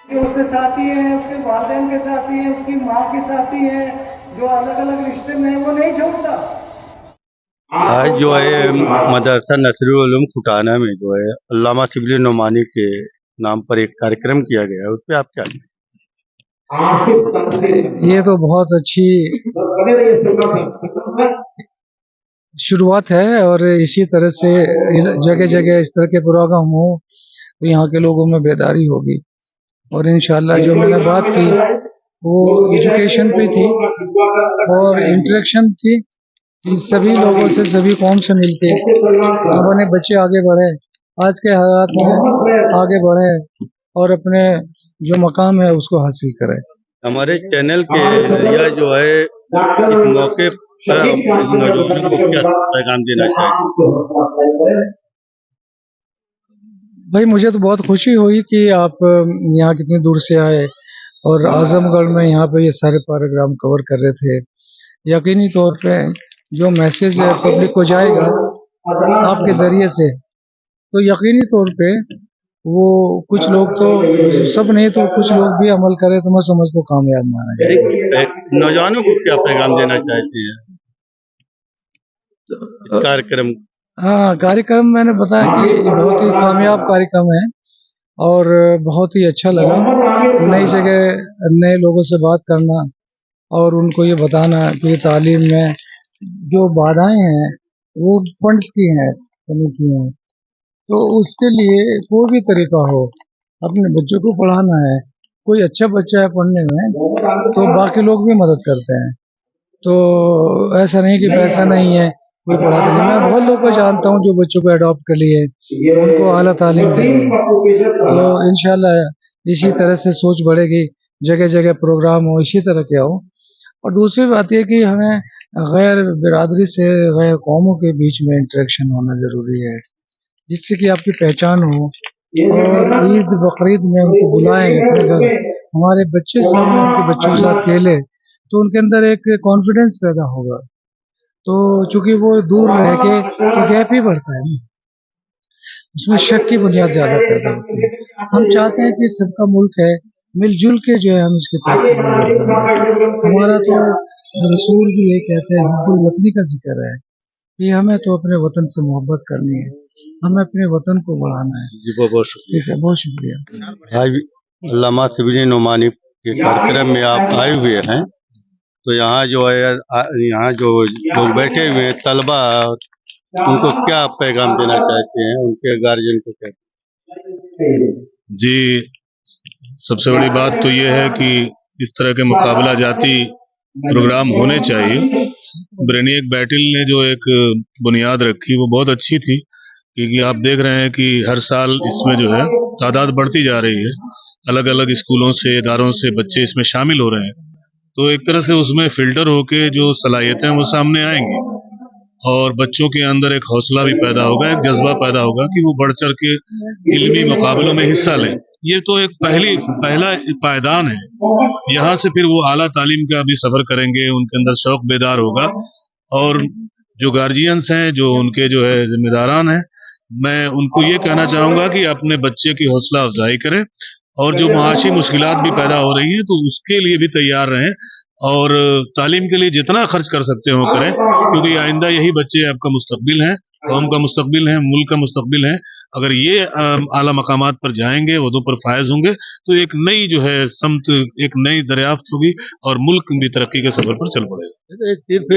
कि उसके साथी हैं, उसके वालिदैन के साथी हैं, उसकी माँ के साथी हैं, जो अलग अलग रिश्ते में हैं, वो नहीं छोड़ता। आज जो है मदरसा नसरुल उलूम खुटाना में जो है अल्लामा शिबली नोमानी के नाम पर एक कार्यक्रम किया गया है, उस पर आप क्या कहें? ये तो बहुत अच्छी शुरुआत है और इसी तरह से जगह जगह इस तरह के प्रोग्राम हो तो यहाँ के लोगों में बेदारी होगी। और इंशाल्लाह जो मैंने बात की वो एजुकेशन पे थी और इंटरेक्शन थी कि सभी लोगों से, सभी कौम से मिलके अपने बच्चे आगे बढ़े, आज के हालात में आगे बढ़े और अपने जो मकाम है उसको हासिल करें। हमारे चैनल के जरिए जो है इस मौके पर आप नौजवानों को क्या पैगाम देना चाहते हैं? भाई मुझे तो बहुत खुशी हुई कि आप यहाँ कितनी दूर से आए और आजमगढ़ में यहाँ पे ये सारे प्रोग्राम कवर कर रहे थे। यकीनी तौर पे जो मैसेज पब्लिक को जाएगा आपके ज़रिए से, तो यकीनी तौर पे वो कुछ लोग तो, सब नहीं तो कुछ लोग भी अमल करें तो मैं समझता हूँ कामयाब माना नौजवानों को क्या पैगाम देना चाहते हैं इस कार्यक्रम? हाँ, कार्यक्रम मैंने बताया कि बहुत ही कामयाब कार्यक्रम है और बहुत ही अच्छा लगा नई जगह नए लोगों से बात करना और उनको ये बताना कि तालीम में जो बाधाएं हैं वो फंड्स की हैं, कमी की हैं, तो उसके लिए कोई भी तरीका हो, अपने बच्चों को पढ़ाना है, कोई अच्छा बच्चा है पढ़ने में तो बाकी लोग भी मदद करते हैं। तो ऐसा नहीं कि पैसा नहीं है कोई पढ़ाता नहीं। मैं बहुत लोग को जानता हूँ जो बच्चों को अडॉप्ट कर लिए, उनको आला तालीम दे रहे हैं। तो इंशाल्लाह इसी तरह से सोच बढ़ेगी, जगह जगह प्रोग्राम हो इसी तरह के हो। और दूसरी बात यह कि हमें गैर बिरादरी से, गैर कौमों के बीच में इंटरेक्शन होना ज़रूरी है, जिससे कि आपकी पहचान हो और ईद बकरीद में उनको बुलाएं अपने घर, हमारे बच्चे सामने उनके बच्चों के साथ खेले तो उनके अंदर एक कॉन्फिडेंस पैदा होगा। तो चूंकि वो दूर रह के तो गैप ही बढ़ता है ना, उसमें शक की बुनियाद ज़्यादा पैदा होती है। हम चाहते हैं कि सबका मुल्क है, मिलजुल के जो है हम इसकी तरक्की करें। हमारा तो रसूल भी ये कहते हैं, हुब्बुल वतनी का जिक्र है कि हमें तो अपने वतन से मोहब्बत करनी है, हमें अपने वतन को बढ़ाना है। जी बहुत बहुत शुक्रिया। ठीक है, बहुत शुक्रिया। आज अल्लामा शिबली नोमानी के कार्यक्रम में आप आए हुए हैं, तो यहाँ जो है यहाँ जो लोग बैठे हुए हैं तलबा, उनको क्या पैगाम देना चाहते हैं, उनके गार्जियन को क्या? जी, सबसे बड़ी बात तो ये है कि इस तरह के मुकाबला जाती प्रोग्राम होने चाहिए। ब्रेनियक बैटिल ने जो एक बुनियाद रखी वो बहुत अच्छी थी, क्योंकि आप देख रहे हैं कि हर साल इसमें जो है तादाद बढ़ती जा रही है, अलग अलग स्कूलों से, इदारों से बच्चे इसमें शामिल हो रहे हैं। तो एक तरह से उसमें फिल्टर होके जो सलाहियतें वो सामने आएंगी और बच्चों के अंदर एक हौसला भी पैदा होगा, एक जज्बा पैदा होगा कि वो बढ़ चढ़ के इल्मी मुकाबलों में हिस्सा लें। ये तो एक पहला पायदान है। यहाँ से फिर वो आला तालीम का भी सफर करेंगे, उनके अंदर शौक बेदार होगा। और जो गार्जियंस हैं, जो उनके जो है जिम्मेदारान हैं, मैं उनको ये कहना चाहूँगा कि अपने बच्चे की हौसला अफजाई करें और जो माशी मुश्किलात भी पैदा हो रही हैं तो उसके लिए भी तैयार रहें और तालीम के लिए जितना खर्च कर सकते हो करें, क्योंकि आइंदा यही बच्चे आपका मुस्तकबिल हैं, कौम का मुस्तकबिल है, मुल्क का मुस्तकबिल है। अगर ये आला मकामात पर जाएंगे, वदों पर फायज होंगे, तो एक नई जो है समत, एक नई दरियाफ्त होगी और मुल्क भी तरक्की के सफर पर चल पड़ेगा। सिर्फ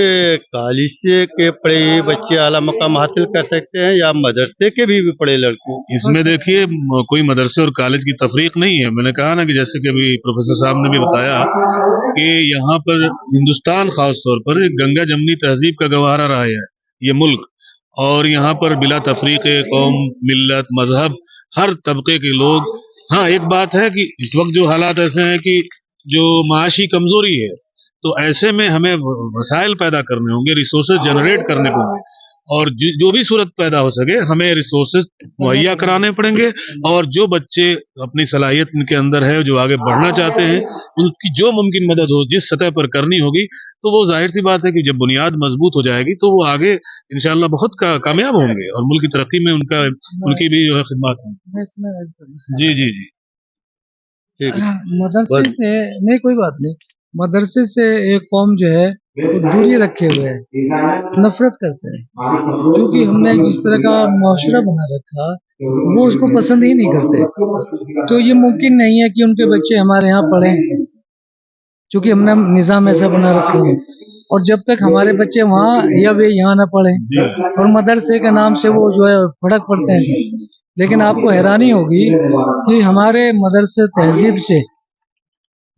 कॉलेज के पढ़े हुए बच्चे आला मकाम हासिल कर सकते हैं या मदरसे के भी पढ़े लड़के? इसमें देखिए कोई मदरसे और कॉलेज की तफरीक नहीं है। मैंने कहा ना कि जैसे कि अभी प्रोफेसर साहब ने भी बताया कि यहाँ पर हिंदुस्तान खास तौर पर एक गंगा जमनी तहजीब का गवारा रहा है ये मुल्क, और यहाँ पर बिला तफरीक कौम, मिल्लत, मजहब, हर तबके के लोग। हाँ, एक बात है कि इस वक्त जो हालात ऐसे हैं कि जो माशी कमजोरी है, तो ऐसे में हमें वसाइल पैदा करने होंगे, रिसोर्सेज जनरेट करने होंगे, और जो भी सूरत पैदा हो सके हमें रिसोर्सेज मुहैया कराने पड़ेंगे। और जो बच्चे अपनी सलाहियत उनके अंदर है, जो आगे बढ़ना चाहते हैं, उनकी जो मुमकिन मदद हो जिस सतह पर करनी होगी, तो वो जाहिर सी बात है कि जब बुनियाद मजबूत हो जाएगी तो वो आगे इंशाल्लाह बहुत कामयाब होंगे और मुल्क की तरक्की में उनकी भी जो है खिदमत होंगी। जी जी जी। ठीक है मदरसे बस से नहीं, कोई बात नहीं। मदरसे से एक कौम जो है वो दूरी रखे हुए है, नफरत करते हैं, क्योंकि हमने जिस तरह का माशरा बना रखा वो उसको पसंद ही नहीं करते। तो ये मुमकिन नहीं है कि उनके बच्चे हमारे यहाँ पढ़ें, क्योंकि हमने निज़ाम ऐसा बना रखा है। और जब तक हमारे बच्चे वहाँ या वे यहाँ ना पढ़ें, और मदरसे के नाम से वो जो है फड़क पड़ते हैं। लेकिन आपको हैरानी होगी कि हमारे मदरसे तहजीब से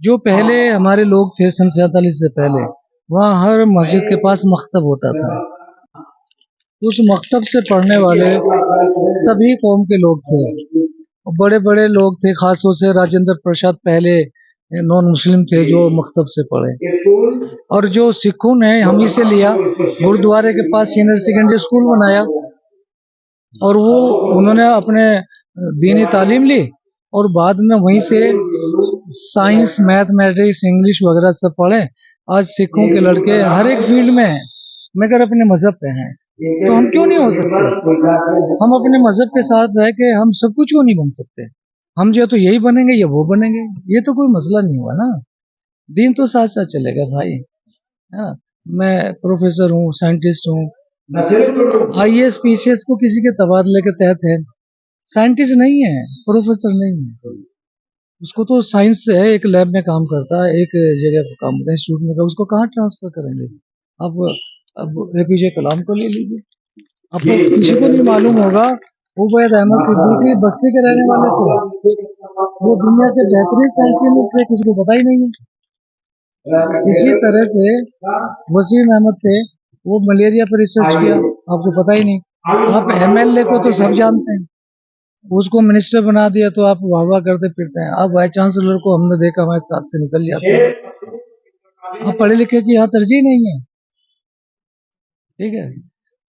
जो पहले हमारे लोग थे सन 47 से पहले, वहाँ हर मस्जिद के पास मकतब होता था। उस मकतब से पढ़ने वाले सभी कौम के लोग थे, बड़े बड़े लोग थे, खासतौर से राजेंद्र प्रसाद पहले नॉन मुस्लिम थे जो मकतब से पढ़े। और जो सिखों ने हम ही से लिया, गुरुद्वारे के पास सीनियर सेकेंडरी स्कूल बनाया, और वो उन्होंने अपने दीनी तालीम ली, और बाद में वहीं से साइंस, मैथमेटिक्स, इंग्लिश वगैरह सब पढ़े। आज सिखों के लड़के हर एक फील्ड में हैं, मगर अपने मजहब पे हैं। तो हम क्यों नहीं हो सकते? हम अपने मजहब के साथ रह के हम सब कुछ क्यों नहीं बन सकते? हम जो तो यही बनेंगे या वो बनेंगे, ये तो कोई मसला नहीं हुआ ना। दीन तो साथ साथ चलेगा भाई। हाँ, मैं प्रोफेसर हूँ, साइंटिस्ट हूँ, IAS PCS को किसी के तबादले के तहत है, साइंटिस्ट नहीं है, प्रोफेसर नहीं है। उसको तो साइंस से है, एक लैब में काम करता है, एक जगह पर काम करता है, इंस्टीट्यूट में, उसको कहाँ ट्रांसफर करेंगे? अब APJ कलाम को ले लीजिए, अब तो किसी को नहीं मालूम होगा उबैद अहमद सिद्दीकी बस्ती के रहने वाले थे, वो दुनिया के बेहतरीन साइंटिस्ट से किसी को पता ही नहीं है। इसी तरह से वसीम अहमद थे, वो मलेरिया पर रिसर्च किया, आपको पता ही नहीं। आप MLA को तो सब जानते हैं, उसको मिनिस्टर बना दिया तो आप वाह वाह करते फिरते हैं। आप वाइस चांसलर को हमने देखा हमारे साथ से निकल जाते हैं। आप पढ़े लिखे की यहाँ तरजीह नहीं है, ठीक है।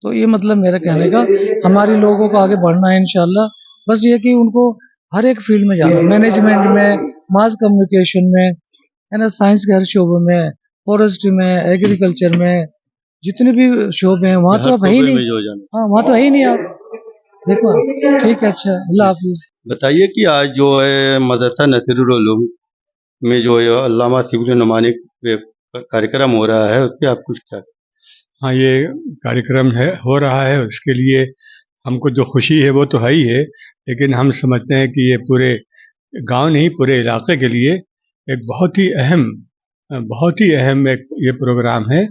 तो ये मतलब मेरा कहने का, हमारे लोगों को आगे बढ़ना है इंशाल्लाह। बस ये कि उनको हर एक फील्ड में जाना, मैनेजमेंट में, मास कम्युनिकेशन में, है ना, साइंस के हर शोबे में, फॉरेस्ट्री में, एग्रीकल्चर में, जितने भी शोबे हैं वहाँ तो हर आप है ही शोबे नहीं। में जो जाना। हाँ, वहाँ तो है ही नहीं आप। देखो, ठीक है, अच्छा, अल्लाह हाफिज। बताइए कि आज जो है मदरसा नसीरुल उलूम में जो है अल्लामा शिबली नुमानी पे कार्यक्रम हो रहा है, उस पर आप कुछ क्या? हाँ, ये कार्यक्रम हो रहा है, उसके लिए हमको जो खुशी है वो तो है ही है, लेकिन हम समझते हैं कि ये पूरे गांव नहीं, पूरे इलाके के लिए एक बहुत ही अहम एक ये प्रोग्राम है।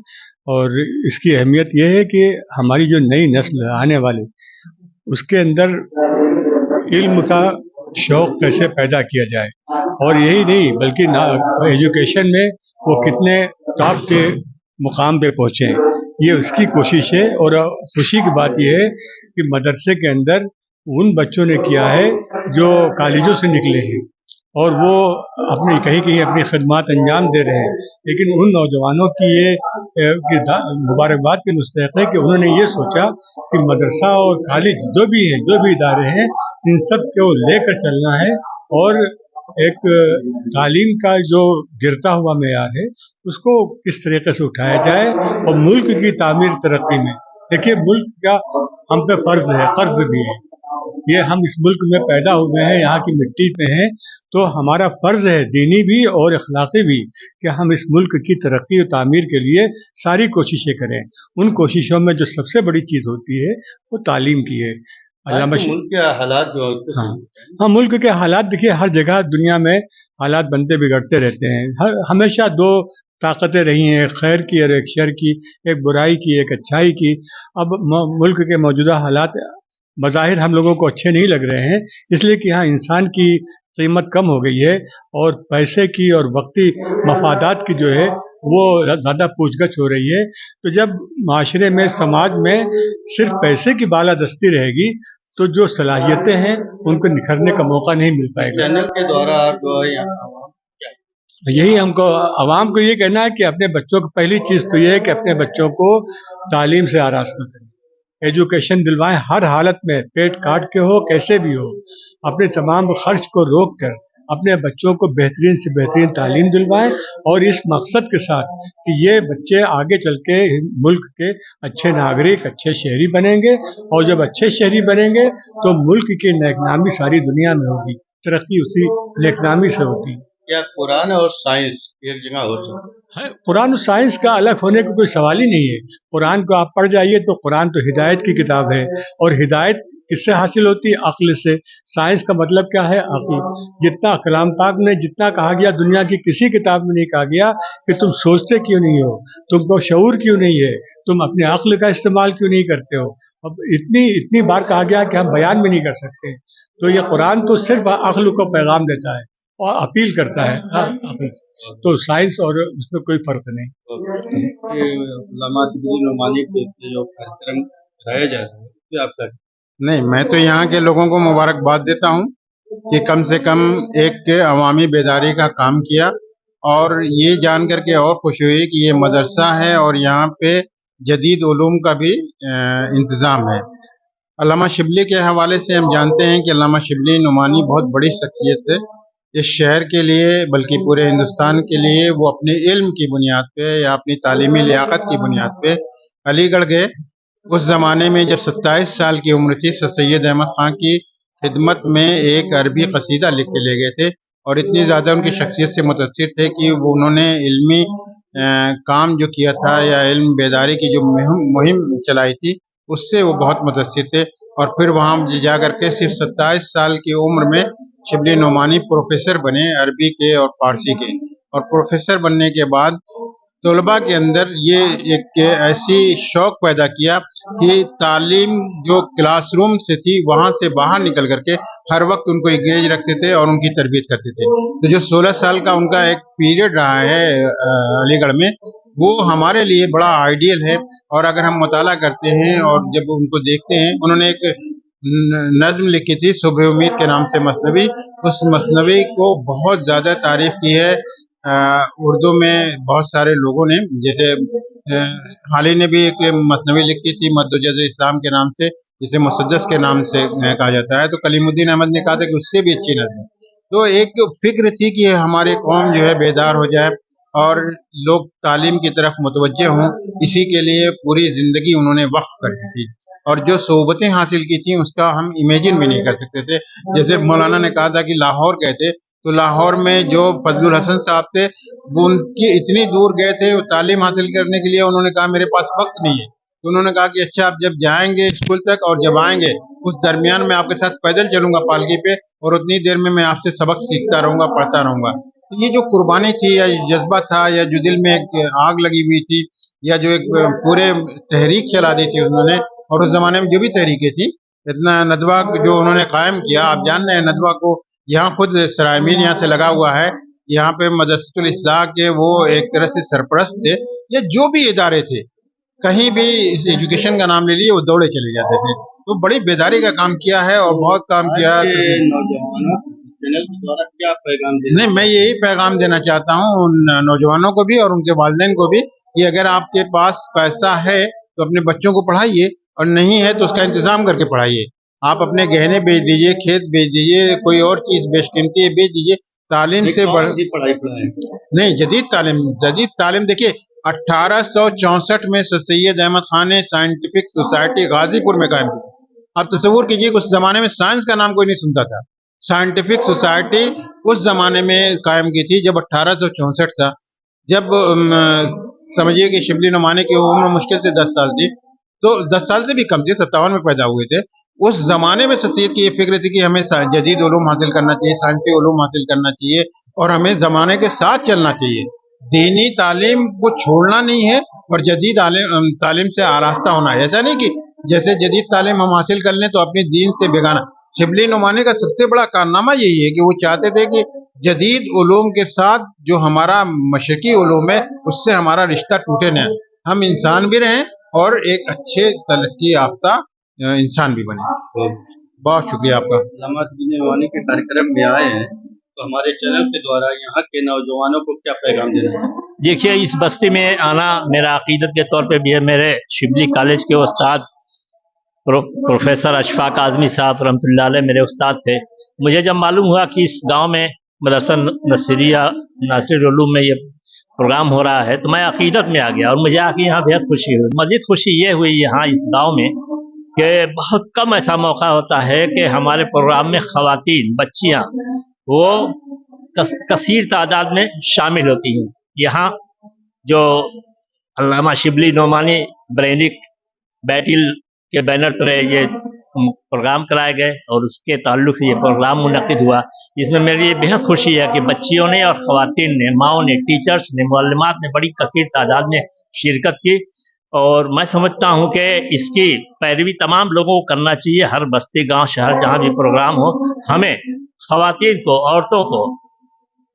और इसकी अहमियत ये है कि हमारी जो नई नस्ल आने वाले, उसके अंदर इल्म का शौक कैसे पैदा किया जाए, और यही नहीं बल्कि एजुकेशन में वो कितने टॉप के मुकाम पे पहुँचे, ये उसकी कोशिश है। और खुशी की बात यह है कि मदरसे के अंदर उन बच्चों ने किया है जो कॉलेजों से निकले हैं, और वो अपनी कहीं अपनी खिदमत अंजाम दे रहे हैं, लेकिन उन नौजवानों की ये मुबारकबाद के मुस्तहक है कि उन्होंने ये सोचा कि मदरसा और कॉलेज जो भी हैं, जो भी इदारे हैं, इन सब को लेकर चलना है, और एक तालीम का जो गिरता हुआ मेयार है उसको किस तरीके से उठाया जाए, और मुल्क की तामीर तरक्की में, देखिए मुल्क का हम पे फर्ज है, कर्ज भी है, ये हम इस मुल्क में पैदा हुए हैं, यहाँ की मिट्टी पे हैं, तो हमारा फर्ज है दीनी भी और अखलाकी भी कि हम इस मुल्क की तरक्की और तामीर के लिए सारी कोशिशें करें। उन कोशिशों में जो सबसे बड़ी चीज़ होती है वो तालीम की है। मुल्क के हालात जो हाँ, मुल्क के हालात देखिए, हर जगह दुनिया में हालात बनते बिगड़ते रहते हैं। हमेशा दो ताकतें रही हैं, एक खैर की और एक शर की, एक बुराई की एक अच्छाई की। अब मुल्क के मौजूदा हालात बज़ाहिर हम लोगों को अच्छे नहीं लग रहे हैं, इसलिए कि यहाँ इंसान की कीमत कम हो गई है, और पैसे की और वक्ती मफादात की जो है वो ज़्यादा पूछगछ हो रही है। तो जब माशरे में, समाज में सिर्फ पैसे की बालादस्ती रहेगी तो जो सलाहियतें हैं उनको निखरने का मौका नहीं मिल पाएगा। चैनल के द्वारा आप यही हमको आवाम को ये कहना है कि अपने बच्चों को, पहली चीज़ तो ये है कि अपने बच्चों को तालीम से आरास्ता करें, एजुकेशन दिलवाएं, हर हालत में, पेट काट के हो, कैसे भी हो, अपने तमाम खर्च को रोक कर अपने बच्चों को बेहतरीन से बेहतरीन तालीम दिलवाएं, और इस मकसद के साथ कि ये बच्चे आगे चल के मुल्क के अच्छे नागरिक, अच्छे शहरी बनेंगे, और जब अच्छे शहरी बनेंगे तो मुल्क की नेकनामी सारी दुनिया में होगी। तरक्की उसी नेकनामी से होती क्या कुरान और साइंस एक जगह हो सकता है। कुरान और साइंस का अलग होने का कोई सवाल ही नहीं है। कुरान को आप पढ़ जाइए तो कुरान तो हिदायत की किताब है, और हिदायत किससे हासिल होती है? अक्ल से। साइंस का मतलब क्या है? अक्ल। जितना कलाम पाक में जितना कहा गया, दुनिया की किसी किताब में नहीं कहा गया कि तुम सोचते क्यों नहीं हो, तुमको शऊर क्यों नहीं है, तुम अपने अक्ल का इस्तेमाल क्यों नहीं करते हो। अब इतनी बार कहा गया कि हम बयान भी नहीं कर सकते। तो ये कुरान तो सिर्फ अक्ल को पैगाम देता है और अपील करता है अक्ल से। तो साइंस और उसमें कोई फर्क नहीं। है? अल्लामा शिबली नोमानी के जो कार्यक्रम कराया जा रहा है क्या आपका? नहीं, मैं तो यहाँ के लोगों को मुबारकबाद देता हूँ कि कम से कम एक अवामी बेदारी का काम किया, और ये जान करके और खुशी हुई कि ये मदरसा है और यहाँ पे जदीद उलूम का भी इंतज़ाम है। अल्लामा शिबली के हवाले से हम जानते हैं कि अल्लामा शिबली नोमानी बहुत बड़ी शख्सियत है इस शहर के लिए, बल्कि पूरे हिंदुस्तान के लिए। वो अपने इल्म की बुनियाद पे या अपनी तालीमी लियाकत की बुनियाद पे अलीगढ़ गए। उस ज़माने में जब 27 साल की उम्र थी, सर सैयद अहमद ख़ान की खिदमत में एक अरबी कसीदा लिख के ले गए थे, और इतनी ज़्यादा उनकी शख्सियत से मुतअस्सिर थे कि वो उन्होंने इल्मी काम जो किया था या इल्म बेदारी की जो मुहिम चलाई थी, उससे वो बहुत मुतअस्सिर थे। और फिर वहाँ जा कर के सिर्फ 27 साल की उम्र में शिबली नोमानी प्रोफेसर बने अरबी के और फारसी के। और प्रोफेसर बनने के बाद तलबा के अंदर ये एक ऐसी शौक पैदा किया कि तालीम जो क्लासरूम से थी वहाँ से बाहर निकल करके हर वक्त उनको इंगेज रखते थे और उनकी तरबियत करते थे। तो जो 16 साल का उनका एक पीरियड रहा है अलीगढ़ में, वो हमारे लिए बड़ा आइडियल है। और अगर हम मुताला करते हैं और जब उनको देखते हैं, उन्होंने एक नज़्म लिखी थी सुबह उम्मीद के नाम से मसनवी, उस मसनवी को बहुत ज़्यादा तारीफ की है उर्दू में बहुत सारे लोगों ने। जैसे हाली ने भी एक मसनवी लिखी थी मद्दुजज़ इस्लाम के नाम से, जिसे मुसद्दस के नाम से कहा जाता है। तो कलीमुद्दीन अहमद ने कहा था कि उससे भी अच्छी नज़्म। तो एक फिक्र थी कि हमारी कौम जो है बेदार हो जाए और लोग तालीम की तरफ मुतवज्जे हों, इसी के लिए पूरी ज़िंदगी उन्होंने वक्फ कर दी थी। और जो सोबतें हासिल की थी उसका हम इमेजिन भी नहीं कर सकते थे। जैसे मौलाना ने कहा था कि लाहौर गए थे, तो लाहौर में जो फजलुल हसन साहब थे, वो उनकी इतनी दूर गए थे तालीम हासिल करने के लिए। उन्होंने कहा मेरे पास वक्त नहीं है। तो उन्होंने कहा कि अच्छा, आप जब जाएंगे स्कूल तक और जब आएंगे उस दरमियान में आपके साथ पैदल चलूंगा पालकी पे, और उतनी देर में मैं आपसे सबक सीखता रहूंगा, पढ़ता रहूंगा। तो ये जो कुर्बानी थी या जज्बा था, या जो दिल में एक आग लगी हुई थी, या जो एक पूरे तहरीक चला दी थी उन्होंने, और उस जमाने में जो भी तहरीकें थी, इतना नदवा जो उन्होंने कायम किया, आप जान रहे हैं नदवा को। यहाँ खुद सरायमीन यहाँ से लगा हुआ है, यहाँ पे मदरसतुल इस्लाह के वो एक तरह से सरपरस्त थे, या जो भी इदारे थे, कहीं भी एजुकेशन का नाम ले लिए वो दौड़े चले जाते थे। तो बड़ी बेदारी का काम किया है और बहुत काम किया है। चैनल के द्वारा क्या पैगाम देना? नहीं, मैं यही पैगाम देना चाहता हूँ उन नौजवानों को भी और उनके वालिदैन को भी कि अगर आपके पास पैसा है तो अपने बच्चों को पढ़ाइए, और नहीं है तो उसका इंतजाम करके पढ़ाइए। आप अपने गहने बेच दीजिए, खेत बेच दीजिए, कोई और चीज बेशकीमती बेच दीजिए, तालीम से बढ़ पढ़ाई नहीं, जदीद तालीम देखिए 1864 में सर सैयद अहमद खान ने साइंटिफिक सोसाइटी गाजीपुर में कायम की। आप तस्वूर कीजिए उस जमाने में साइंस का नाम कोई नहीं सुनता था। साइंटिफिक सोसाइटी उस जमाने में कायम की थी जब 1864 था, जब समझिए कि शिबली नोमानी की उम्र मुश्किल से 10 साल थी, तो 10 साल से भी कम थी, 57 में पैदा हुए थे। उस जमाने में सैयद की ये फिक्र थी कि हमें जदीद उलूम हासिल करना चाहिए, साइंसी उलूम हासिल करना चाहिए, और हमें जमाने के साथ चलना चाहिए। दीनी तालीम को छोड़ना नहीं है और जदीद तालीम से आरास्ता होना है। ऐसा नहीं कि जैसे जदीद तालीम हम हासिल कर लें तो अपने दीन से बेगाना। शिबली नोमानी का सबसे बड़ा कारनामा यही है कि वो चाहते थे कि जदीद उलूम के साथ जो हमारा मशरकी उलूम है उससे हमारा रिश्ता टूटे न, हम इंसान भी रहें और एक अच्छे तरक्की याफ्ता इंसान भी बने। बहुत शुक्रिया आपका। अल्लामा शिबली नोमानी के कार्यक्रम में आए हैं, तो हमारे चैनल के द्वारा यहाँ के नौजवानों को क्या पैगाम देना चाहिए? देखिए, इस बस्ती में आना मेरा अकीदत के तौर पे भी है। मेरे शिबली कॉलेज के उस्ताद प्रोफेसर अशफाक आज़मी साहब रहमतुल्लाह अलैह मेरे उस्ताद थे। मुझे जब मालूम हुआ कि इस गांव में मदरसा नासिरुल उलूम में ये प्रोग्राम हो रहा है, तो मैं अकीदत में आ गया और मुझे आके यहाँ बेहद खुशी हुई। मज़ीद खुशी ये हुई यहाँ इस गांव में کہ بہت کم ایسا موقع ہوتا ہے کہ ہمارے پروگرام میں خواتین بچیاں وہ کثیر تعداد میں شامل ہوتی ہیں. یہاں جو علامہ شبلی نعمانی برینک بیٹل کے بینر پر یہ پروگرام کرائے گئے اور اس کے تعلق سے یہ پروگرام منعقد ہوا، جس میں میری یہ بہت خوشی ہے کہ بچیوں نے اور خواتین نے، ماؤں نے، ٹیچرز نے، معلمات نے بڑی کثیر تعداد میں شرکت کی. اور میں سمجھتا ہوں کہ اس کی پیروی تمام لوگوں کو کرنا چاہیے. ہر بستی، گاؤں، شہر جہاں بھی پروگرام ہو، ہمیں خواتین کو، عورتوں کو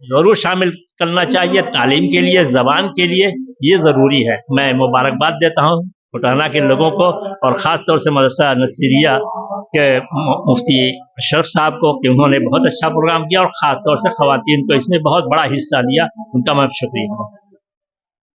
ضرور شامل کرنا چاہیے. تعلیم کے لیے، زبان کے لیے یہ ضروری ہے. میں مبارکباد دیتا ہوں پٹھانہ کے لوگوں کو، اور خاص طور سے مدرسہ نصیریہ کے مفتی اشرف صاحب کو کہ انہوں نے بہت اچھا پروگرام کیا، اور خاص طور سے خواتین کو اس میں بہت بڑا حصہ لیا. ان کا میں شکریہ.